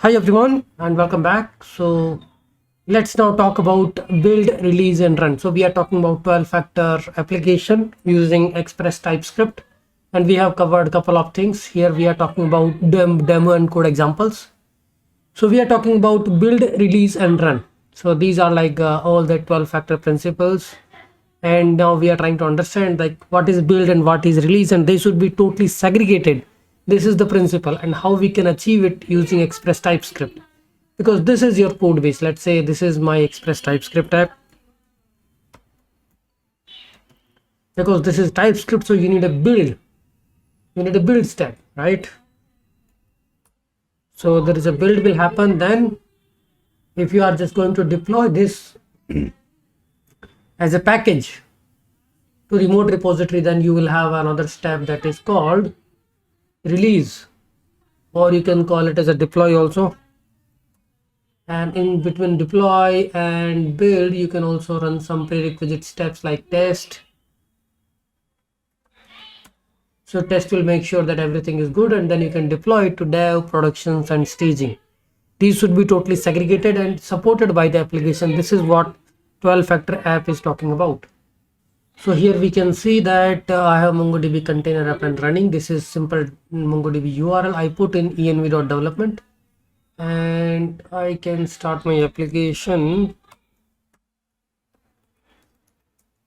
Hi everyone and welcome back. So let's now talk about build, release and run. So we are talking about 12-factor application using Express TypeScript, and we have covered a couple of things. Here we are talking about demo and code examples. So we are talking about build, release and run. So these are like all the 12-factor principles, and now we are trying to understand like what is build and what is release, and they should be totally segregated. This is the principle and how we can achieve it using Express TypeScript, because this is your code base. Let's say this is my Express TypeScript app, because this is TypeScript, so you need a build step, right? So there is a build will happen. Then if you are just going to deploy this as a package to remote repository, then you will have another step that is called release, or you can call it as a deploy also. And in between deploy and build, you can also run some prerequisite steps like test. So test will make sure that everything is good, and then you can deploy it to dev, productions and staging. These should be totally segregated and supported by the application. This is what 12-factor app is talking about. So here we can see that I have MongoDB container up and running. This is simple MongoDB URL. I put in env.development and I can start my application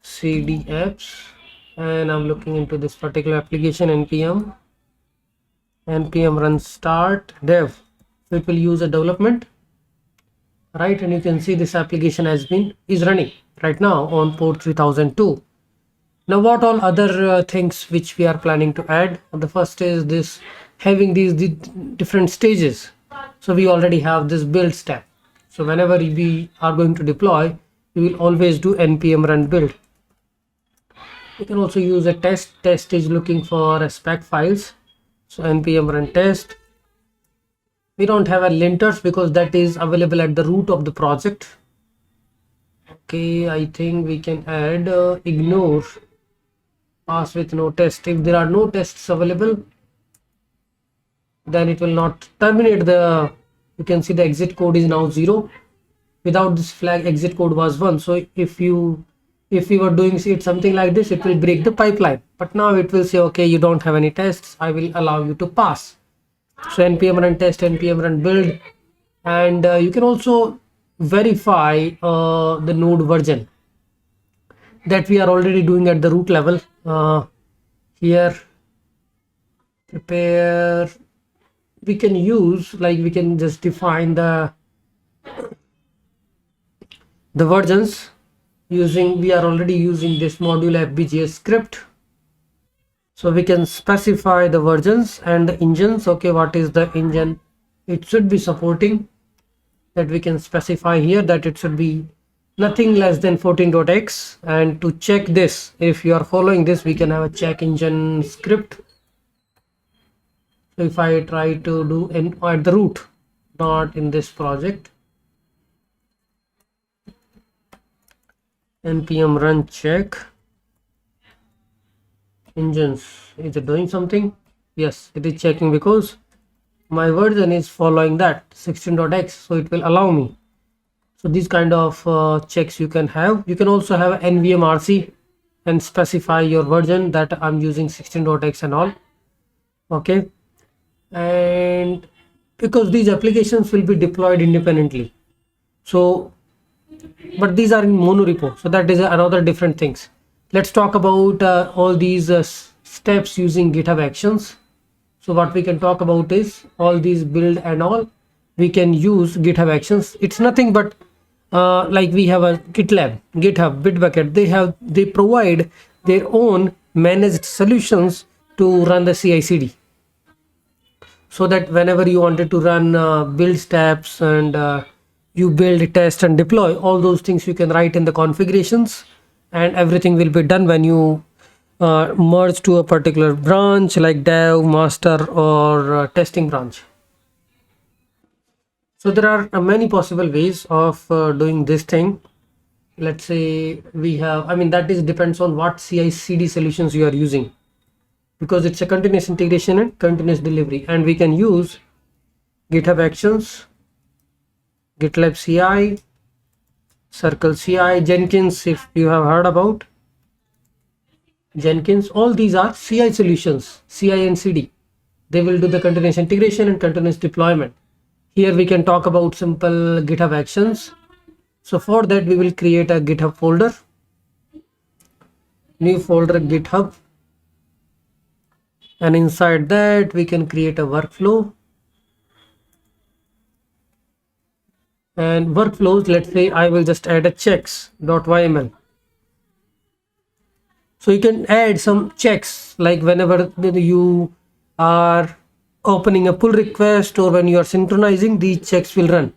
cd apps, and I'm looking into this particular application. npm run start dev. So it will use a development, right? And you can see this application is running right now on port 3002. Now what all other things which we are planning to add? The first is this, having these different stages. So we already have this build step. So whenever we are going to deploy, we will always do npm run build. You can also use a test. Test is looking for spec files. So npm run test. We don't have a linters because that is available at the root of the project. Okay, I think we can add ignore pass with no test. If there are no tests available, then it will not terminate the, you can see the exit code is now 0. Without this flag, exit code was 1. So if we were doing it something like this, it will break the pipeline. But now it will say, okay, you don't have any tests, I will allow you to pass. So npm run test, npm run build, and you can also verify the node version that we are already doing at the root level. Here prepare, we can use, like we can just define the versions using, we are already using this module fbjs script. So we can specify the versions and the engines. Okay, what is the engine it should be supporting, that we can specify here that it should be nothing less than 14.x. and to check this, if you are following this, we can have a check engine script. So if I try to do at the root, not in this project, npm run check engines, is it doing something? Yes, it is checking because my version is following that 16.x, so it will allow me. So these kind of checks you can have. You can also have nvmrc and specify your version that I'm using 16.x and all. Okay, and because these applications will be deployed independently, so but these are in monorepo, so that is another different things. Let's talk about all these steps using GitHub Actions. So what we can talk about is all these build and all, we can use GitHub Actions. It's nothing but like we have a GitLab, GitHub, Bitbucket. They provide their own managed solutions to run the CI/CD, so that whenever you wanted to run build steps and you build, test and deploy, all those things you can write in the configurations, and everything will be done when you merge to a particular branch like dev, master or testing branch. So there are many possible ways of doing this thing. Let's say we have, I mean, that is depends on what CI/CD solutions you are using, because it's a continuous integration and continuous delivery, and we can use GitHub Actions, GitLab CI, Circle CI, Jenkins, if you have heard about Jenkins, all these are CI solutions, CI and CD. They will do the continuous integration and continuous deployment. Here we can talk about simple GitHub Actions. So for that we will create a GitHub folder, new folder GitHub, and inside that we can create a workflow. And workflows, let's say I will just add a checks.yml. So you can add some checks, like whenever you are opening a pull request or when you are synchronizing, these checks will run.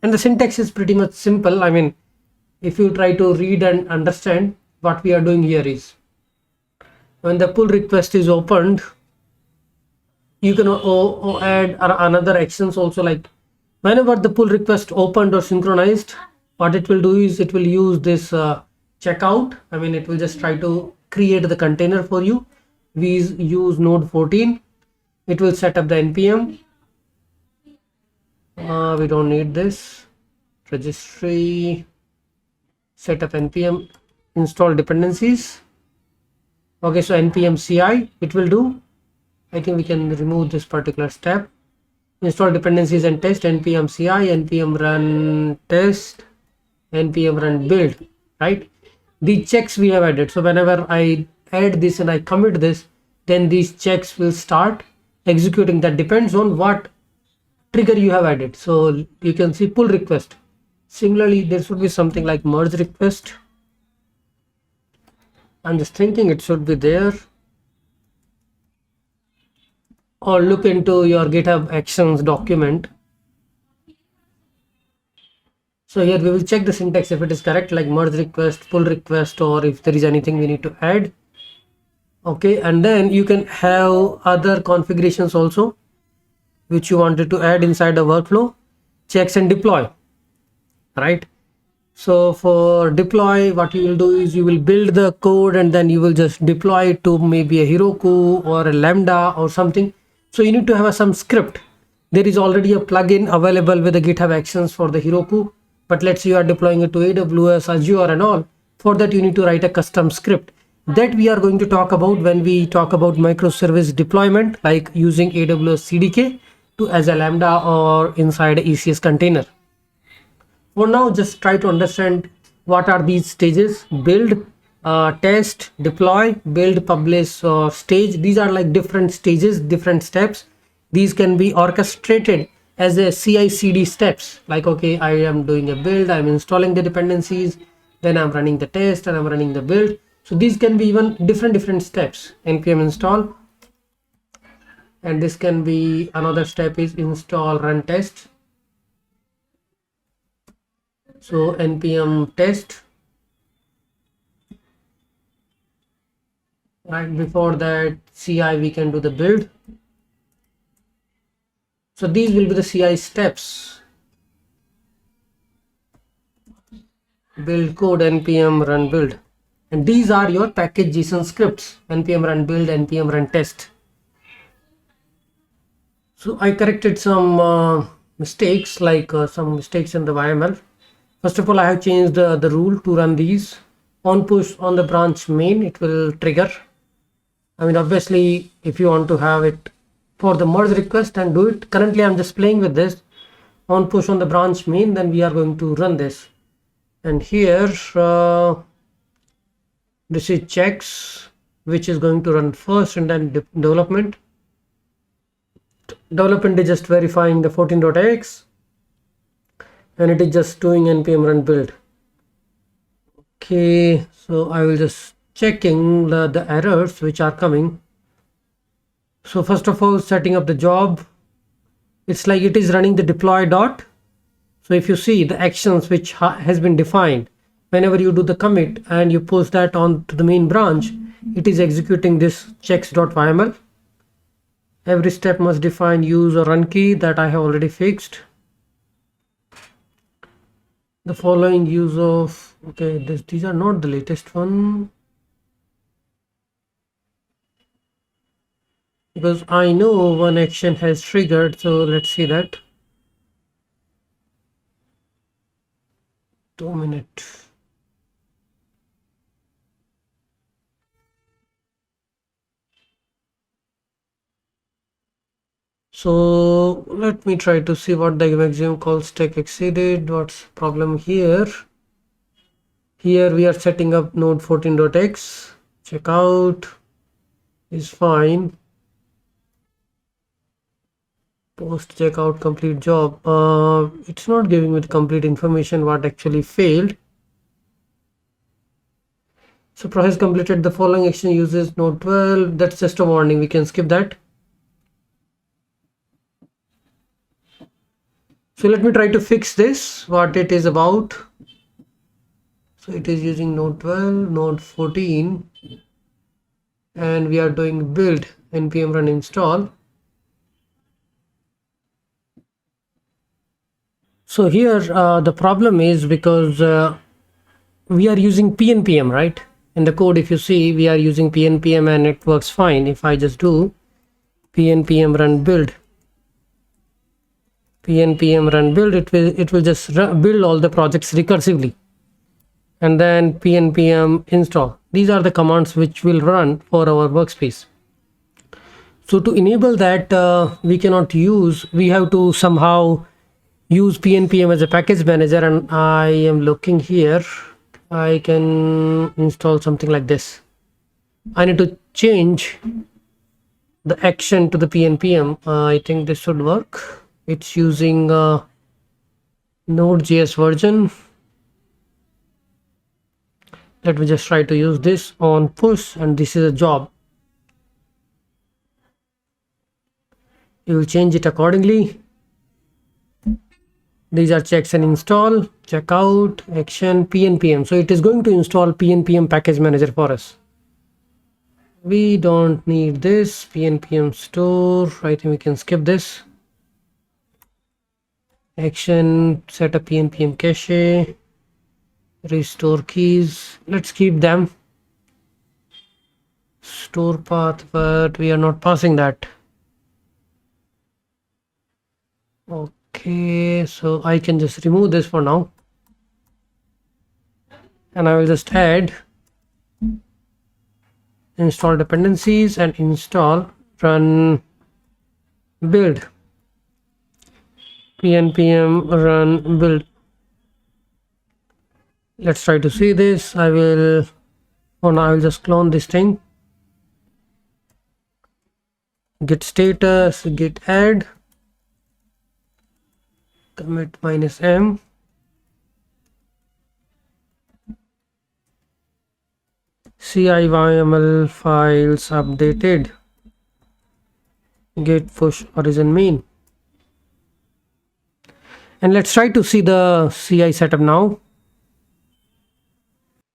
And the syntax is pretty much simple. I mean, if you try to read and understand, what we are doing here is, when the pull request is opened, you can add another actions also, like whenever the pull request opened or synchronized, what it will do is it will use this checkout. I mean, it will just try to create the container for you. We use node 14. It will set up the npm. We don't need this registry, set up npm, install dependencies. Okay, so npm ci it will do. I think we can remove this particular step. Install dependencies and test, npm ci, npm run test, npm run build, right? The checks we have added. So whenever I add this and I commit this, then these checks will start executing. That depends on what trigger you have added. So you can see pull request. Similarly, there should be something like merge request. I'm just thinking it should be there. Or look into your GitHub Actions document. So here we will check the syntax if it is correct, like merge request, pull request, or if there is anything we need to add. Okay, and then you can have other configurations also which you wanted to add inside the workflow. Checks and deploy, right? So for deploy, what you will do is you will build the code and then you will just deploy it to maybe a Heroku or a Lambda or something. So you need to have some script. There is already a plugin available with the GitHub Actions for the Heroku, but let's say you are deploying it to AWS, Azure and all. For that you need to write a custom script that we are going to talk about when we talk about microservice deployment, like using AWS CDK to as a Lambda or inside a ECS container. For now, just try to understand what are these stages: build, test, deploy, build, publish, or stage. These are like different stages, different steps. These can be orchestrated as a CI/CD steps. Like, okay, I am doing a build, I'm installing the dependencies, then I'm running the test and I'm running the build. So these can be even different steps. npm install, and this can be another step is install run test. So npm test, right? Before that CI we can do the build. So these will be the CI steps: build code, npm run build, and these are your package JSON scripts: npm run build, npm run test. So I corrected some mistakes, like some mistakes in the YML. First of all, I have changed the rule to run these on push on the branch main. It will trigger. I mean, obviously, if you want to have it for the merge request and do it, currently I'm just playing with this on push on the branch main, then we are going to run this. And here this is checks, which is going to run first, and then development is just verifying the 14.x, and it is just doing npm run build. Okay, so I will just checking the errors which are coming. So first of all, setting up the job, it's like it is running the deploy dot. So if you see the actions which has been defined, whenever you do the commit and you post that on to the main branch, it is executing this checks.yml. Every step must define use or run key, that I have already fixed. The following use of, okay, these are not the latest one, because I know one action has triggered. So let's see that. 2 minutes. So let me try to see what the maximum call stack exceeded. What's the problem here? Here we are setting up node 14.x. Checkout is fine. Post checkout complete job. It's not giving me the complete information what actually failed. So process completed. The following action uses node 12. That's just a warning. We can skip that. So let me try to fix this, what it is about. So it is using node 12, node 14, and we are doing build npm run install. So here the problem is because we are using pnpm, right? In the code, if you see, we are using pnpm and it works fine. If I just do pnpm run build, pnpm run build, it will just build all the projects recursively, and then pnpm install. These are the commands which will run for our workspace. So to enable that, we have to somehow use pnpm as a package manager, and I am looking here. I can install something like this. I need to change the action to the pnpm. I think this should work. It's using Node.js version. Let me just try to use this on push, and this is a job. You will change it accordingly. These are checks and install, checkout, action, pnpm. So it is going to install pnpm package manager for us. We don't need this pnpm store. I think we can skip this. Action, set up pnpm cache, restore keys. Let's keep them. Store path, but we are not passing that. Okay, so I can just remove this for now, and I will just add install dependencies and install run build pnpm run build. Let's try to see this. I will just clone this thing. Git status, git add, commit -m, CI/YML files updated, git push origin main. And let's try to see the CI setup now.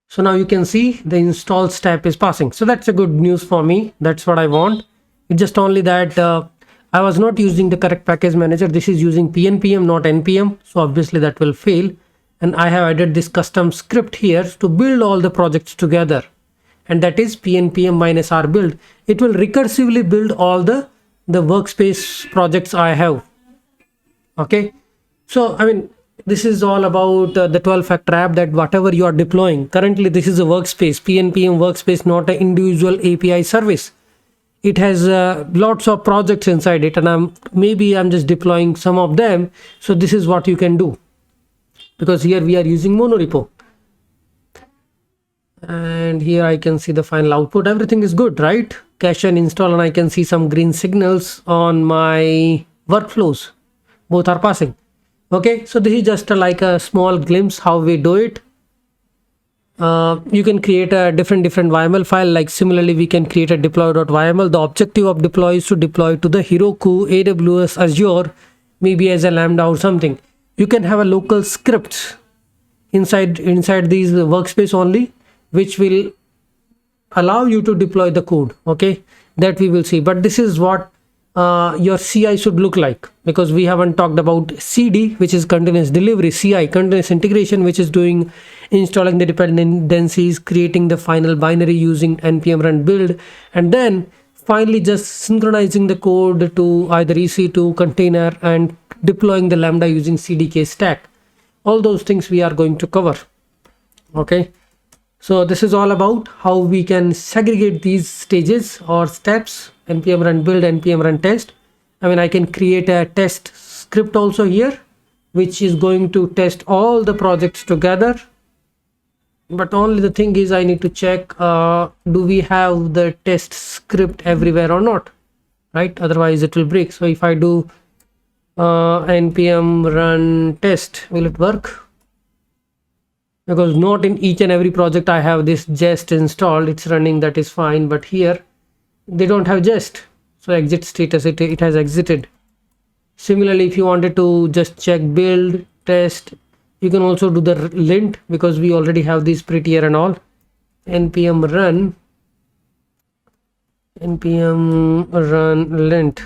So now you can see the install step is passing. So that's a good news for me. That's what I want. It's just only that I was not using the correct package manager. This is using pnpm, not npm. So obviously that will fail. And I have added this custom script here to build all the projects together. And that is pnpm -r build. It will recursively build all the workspace projects I have. Okay. So, I mean, this is all about the 12-factor app, that whatever you are deploying. Currently, this is a workspace, pnpm workspace, not an individual API service. It has lots of projects inside it, and I'm just deploying some of them. So this is what you can do, because here we are using monorepo. And here I can see the final output. Everything is good, right? Cache and install, and I can see some green signals on my workflows. Both are passing. Okay, so this is just like a small glimpse how we do it. You can create a different YML file. Like similarly, we can create a deploy.yml. The objective of deploy is to deploy to the Heroku, AWS, Azure, maybe as a Lambda or something. You can have a local script inside these workspace only, which will allow you to deploy the code. Okay, that we will see. But this is what your CI should look like, because we haven't talked about CD, which is continuous delivery, CI, continuous integration, which is doing installing the dependencies, creating the final binary using npm run build, and then finally just synchronizing the code to either EC2 container and deploying the Lambda using CDK stack. All those things we are going to cover. Okay, so this is all about how we can segregate these stages or steps: npm run build, npm run test. I mean, I can create a test script also here, which is going to test all the projects together. But only the thing is, I need to check, do we have the test script everywhere or not, right? Otherwise it will break. So if I do npm run test, will it work? Because not in each and every project I have this jest installed. It's running, that is fine, but here they don't have jest. So exit status, it has exited. Similarly, if you wanted to just check build test, you can also do the lint, because we already have this prettier and all. npm run lint.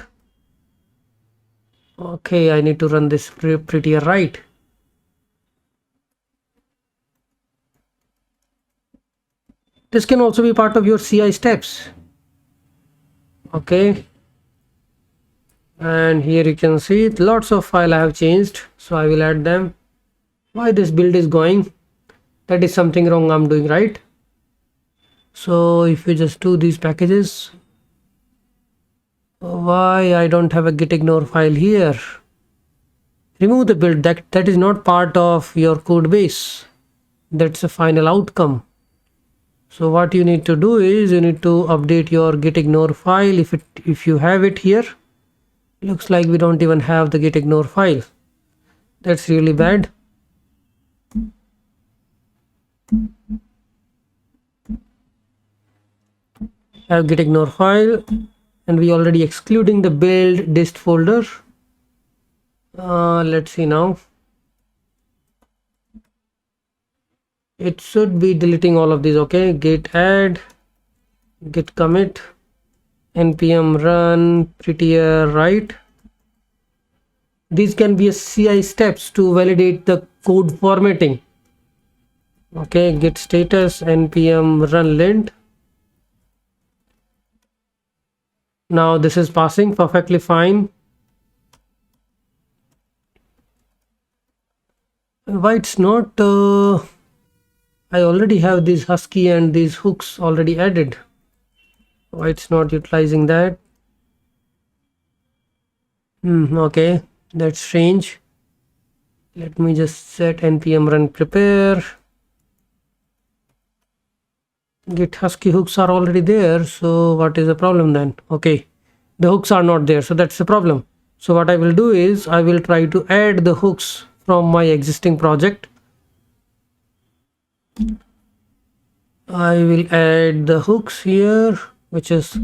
Okay, I need to run this prettier, right? This can also be part of your CI steps. Okay, and here you can see lots of file I have changed, so I will add them. Why this build is going? That is something wrong I'm doing, right? So if you just do these packages, why I don't have a git ignore file here? Remove the build. That is not part of your code base. That's the final outcome. So what you need to do is you need to update your git ignore file if you have it here. Looks like we don't even have the git ignore file. That's really bad. Have git ignore file, and we already excluding the build dist folder. Let's see now. It should be deleting all of these. Okay, git add, git commit, npm run prettier, right? These can be a CI steps to validate the code formatting. Okay, git status, npm run lint. Now this is passing perfectly fine. Why it's not? I already have these husky and these hooks already added. Why it's not utilizing that? Okay, that's strange. Let me just set npm run prepare. Git husky hooks are already there, so what is the problem then? Okay, the hooks are not there, so that's the problem. So what I will do is I will try to add the hooks from my existing project. I will add the hooks here, which is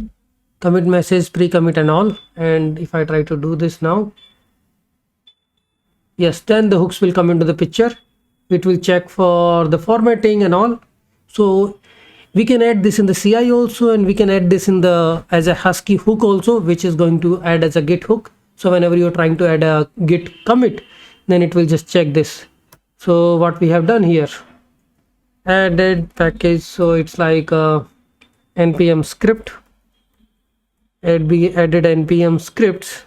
commit message, pre-commit and all. And if I try to do this now, yes, then the hooks will come into the picture. It will check for the formatting and all. So we can add this in the CI also, and we can add this in the as a husky hook also, which is going to add as a git hook. So whenever you're trying to add a git commit, then it will just check this. So what we have done here, added package, so it's like npm script, we added npm scripts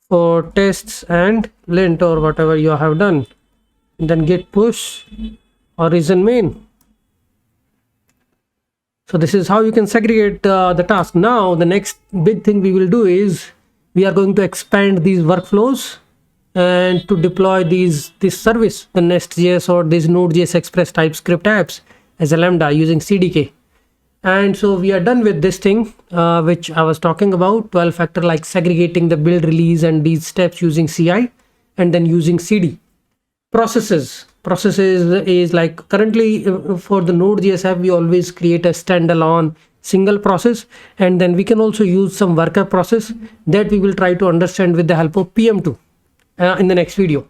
for tests and lint or whatever you have done, and then git push origin main. So this is how you can segregate the task. Now the next big thing we will do is we are going to expand these workflows and to deploy this service, the nextjs or these Node.js Express TypeScript apps as a Lambda using CDK. And so we are done with this thing, which I was talking about, 12 factor, like segregating the build, release and these steps using CI and then using CD. Processes is like currently for the Node.js app, we always create a standalone single process, and then we can also use some worker process that we will try to understand with the help of PM2 in the next video.